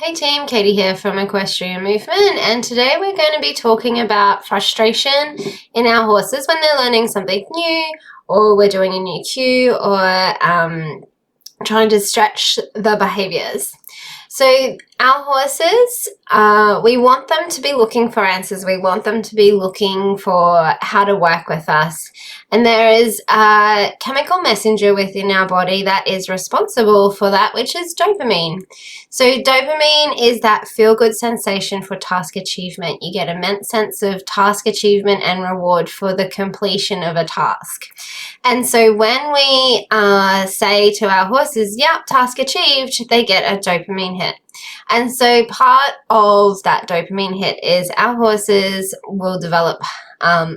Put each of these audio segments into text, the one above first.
Hey team, Katie here from Equestrian Movement, and today we're going to be talking about frustration in our horses when they're learning something new, or we're doing a new cue, or trying to stretch the behaviours. So our horses, we want them to be looking for answers. We want them to be looking for how to work with us. And there is a chemical messenger within our body that is responsible for that, which is dopamine. So dopamine is that feel-good sensation for task achievement. You get an immense sense of task achievement and reward for the completion of a task. And so when we say to our horses, yep, task achieved, they get a dopamine hit. And so part of that dopamine hit is our horses will develop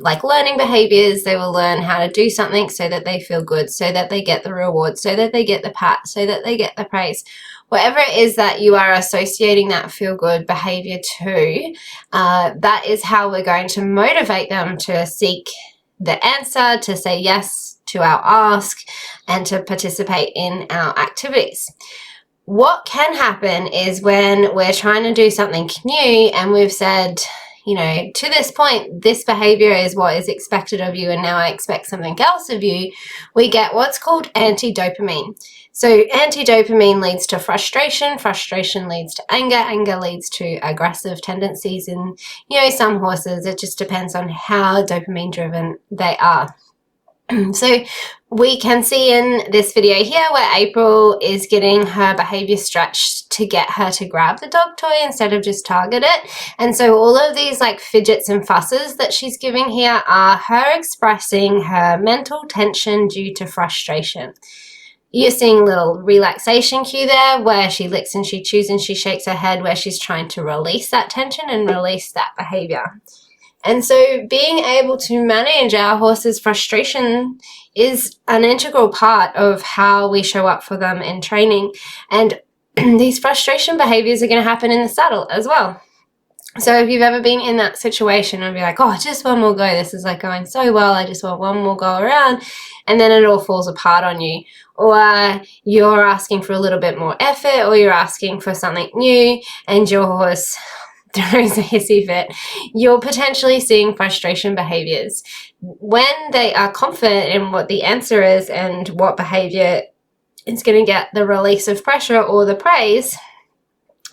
like learning behaviors. They will learn how to do something so that they feel good, so that they get the reward, so that they get the pat, so that they get the praise. Whatever it is that you are associating that feel-good behavior to, that is how we're going to motivate them to seek the answer, to say yes to our ask, and to participate in our activities. What can happen is when we're trying to do something new and we've said, you know, to this point, this behavior is what is expected of you, and now I expect something else of you, we get what's called anti-dopamine. So anti-dopamine leads to frustration, frustration leads to anger, anger leads to aggressive tendencies in, you know, some horses. It just depends on how dopamine driven they are. So we can see in this video here where April is getting her behavior stretched to get her to grab the dog toy instead of just target it. And so all of these like fidgets and fusses that she's giving here are her expressing her mental tension due to frustration. You're seeing a little relaxation cue there where she licks and she chews and she shakes her head, where she's trying to release that tension and release that behavior. And so being able to manage our horse's frustration is an integral part of how we show up for them in training. And these frustration behaviors are going to happen in the saddle as well. So if you've ever been in that situation and be like, oh, just one more go, this is like going so well, I just want one more go around, and then it all falls apart on you. Or you're asking for a little bit more effort, or you're asking for something new and your horse throws a hissy fit, you're potentially seeing frustration behaviors. When they are confident in what the answer is and what behavior is going to get the release of pressure or the praise,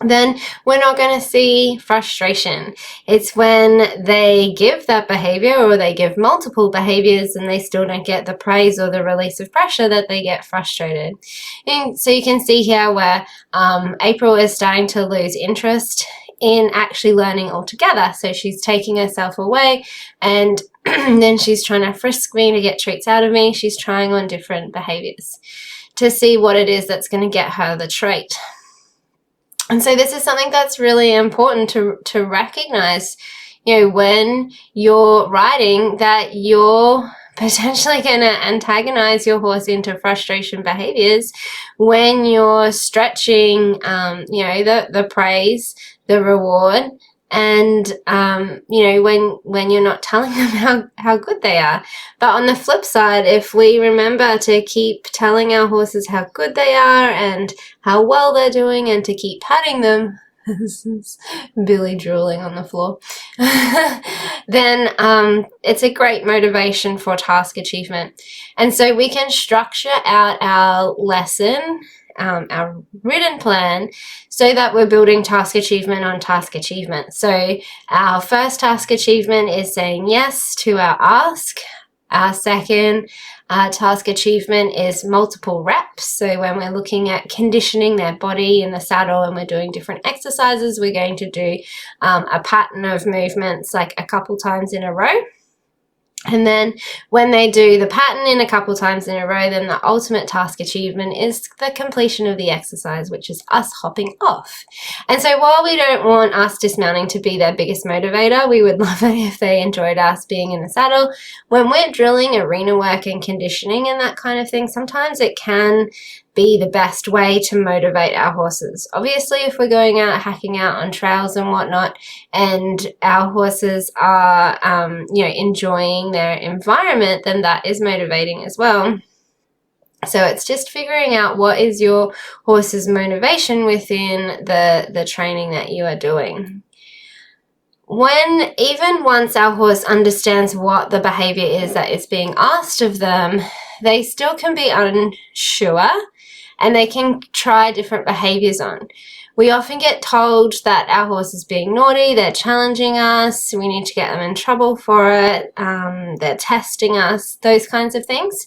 then we're not going to see frustration. It's when they give that behavior or they give multiple behaviors and they still don't get the praise or the release of pressure that they get frustrated. And so you can see here where April is starting to lose interest in actually learning altogether. So she's taking herself away, and then she's trying to frisk me to get treats out of me. She's trying on different behaviors to see what it is that's going to get her the treat. And so this is something that's really important to recognize, you know, when you're riding, that you're potentially going to antagonize your horse into frustration behaviors when you're stretching, you know, the praise, the reward, and you know, when you're not telling them how good they are. But on the flip side, if we remember to keep telling our horses how good they are and how well they're doing, and to keep patting them, this is Billy drooling on the floor, then it's a great motivation for task achievement. And so we can structure out our lesson, our written plan, so that we're building task achievement on task achievement. So our first task achievement is saying yes to our ask. Our second task achievement is multiple reps. So when we're looking at conditioning their body in the saddle and we're doing different exercises, we're going to do a pattern of movements like a couple times in a row. And then when they do the pattern in a couple times in a row, then the ultimate task achievement is the completion of the exercise, which is us hopping off. And so while we don't want us dismounting to be their biggest motivator, we would love it if they enjoyed us being in the saddle. When we're drilling arena work and conditioning and that kind of thing, sometimes it can be the best way to motivate our horses. Obviously, if we're going out hacking out on trails and whatnot, and our horses are, you know, enjoying their environment, then that is motivating as well. So it's just figuring out what is your horse's motivation within the training that you are doing. Even once our horse understands what the behavior is that is being asked of them, they still can be unsure and they can try different behaviors on. We often get told that our horse is being naughty, they're challenging us, we need to get them in trouble for it, they're testing us, those kinds of things.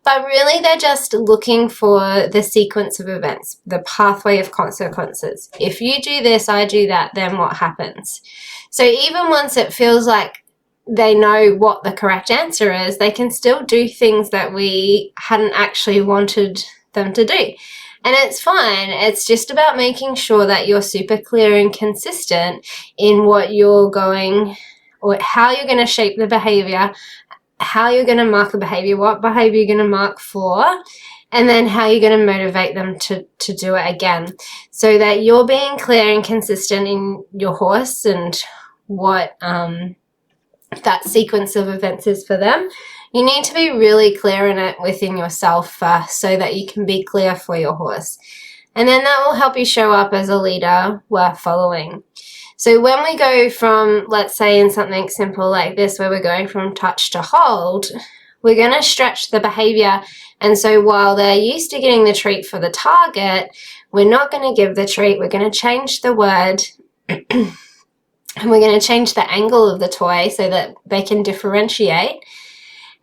But really, they're just looking for the sequence of events, the pathway of consequences. If you do this, I do that, then what happens? So even once it feels like they know what the correct answer is, they can still do things that we hadn't actually wanted them to do. And it's fine. It's just about making sure that you're super clear and consistent in what you're going, or how you're going to shape the behavior, how you're going to mark the behavior, what behavior you're going to mark for, and then how you're going to motivate them to do it again, so that you're being clear and consistent in your horse and what that sequence of events is for them. You need to be really clear in it within yourself first, so that you can be clear for your horse. And then that will help you show up as a leader worth following. So when we go from, let's say in something simple like this, where we're going from touch to hold, we're going to stretch the behavior. And so while they're used to getting the treat for the target, we're not going to give the treat. We're going to change the word and we're going to change the angle of the toy so that they can differentiate.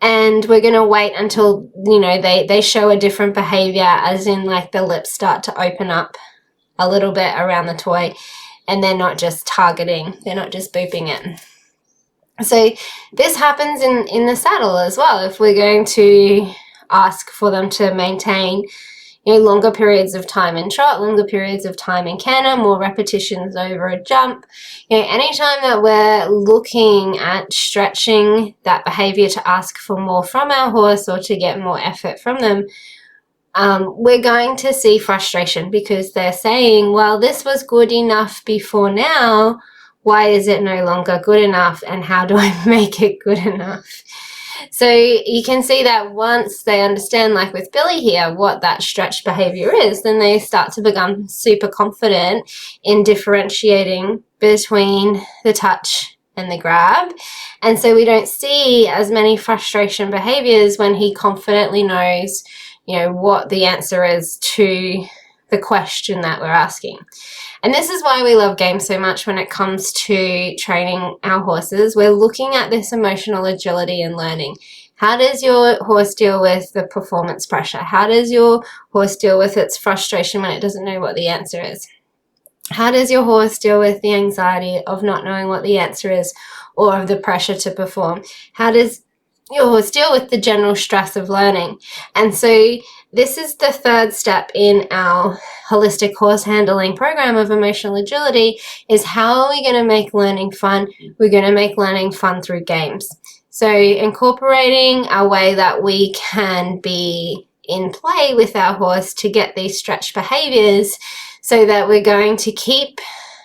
And we're going to wait until, they show a different behavior, as in like the lips start to open up a little bit around the toy. And they're not just targeting, they're not just booping it. So this happens in the saddle as well. If we're going to ask for them to maintain, longer periods of time in trot, longer periods of time in canter, more repetitions over a jump, anytime that we're looking at stretching that behavior to ask for more from our horse or to get more effort from them, we're going to see frustration, because they're saying, well, this was good enough before now, why is it no longer good enough, and how do I make it good enough? So you can see that once they understand, like with Billy here, what that stretch behavior is, then they start to become super confident in differentiating between the touch and the grab. And so we don't see as many frustration behaviors when he confidently knows what the answer is to the question that we're asking. And this is why we love games so much when it comes to training our horses. We're looking at this emotional agility and learning. How does your horse deal with the performance pressure? How does your horse deal with its frustration when it doesn't know what the answer is? How does your horse deal with the anxiety of not knowing what the answer is, or of the pressure to perform? How does your horse deal with the general stress of learning? And so this is the third step in our holistic horse handling program of emotional agility, is how are we going to make learning fun? We're going to make learning fun through games. So incorporating a way that we can be in play with our horse to get these stretch behaviors, so that we're going to keep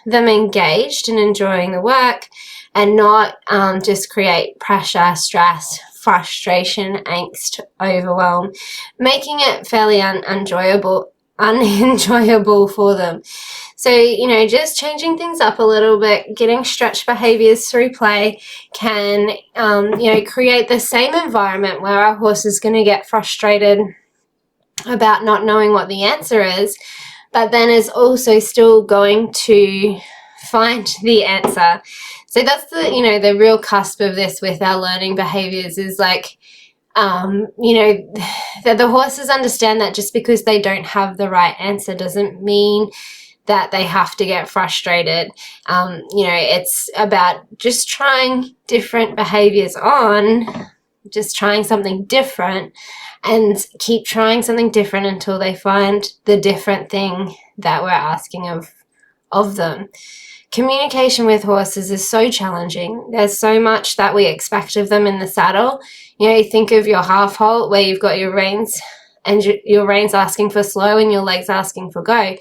them engaged and enjoying the work, and not just create pressure, stress, frustration, angst, overwhelm, making it fairly unenjoyable for them. So, just changing things up a little bit, getting stretch behaviors through play can, create the same environment where our horse is going to get frustrated about not knowing what the answer is, but then is also still going to find the answer. So that's the real cusp of this with our learning behaviors, is like, that the horses understand that just because they don't have the right answer doesn't mean that they have to get frustrated. It's about just trying different behaviors on, just trying something different, and keep trying something different until they find the different thing that we're asking of them. Communication with horses is so challenging. There's so much that we expect of them in the saddle. Think of your half halt where you've got your reins and your reins asking for slow and your legs asking for go.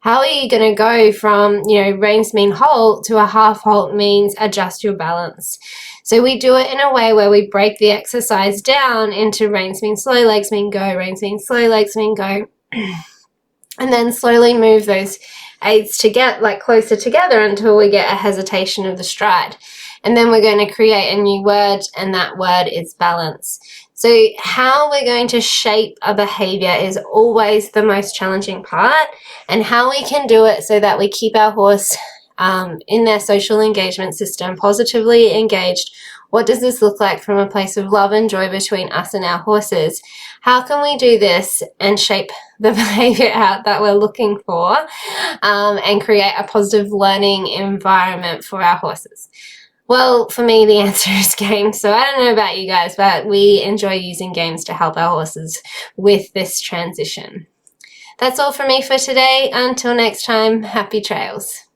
How are you going to go from, reins mean halt to a half halt means adjust your balance? So we do it in a way where we break the exercise down into reins mean slow, legs mean go, reins mean slow, legs mean go. And then slowly move those aids to get closer together until we get a hesitation of the stride. And then we're going to create a new word, and that word is balance. So how we're going to shape a behavior is always the most challenging part, and how we can do it so that we keep our horse in their social engagement system positively engaged. What does this look like from a place of love and joy between us and our horses? How can we do this and shape the behavior out that we're looking for, and create a positive learning environment for our horses? Well, for me, the answer is games. So I don't know about you guys, but we enjoy using games to help our horses with this transition. That's all from me for today. Until next time, happy trails.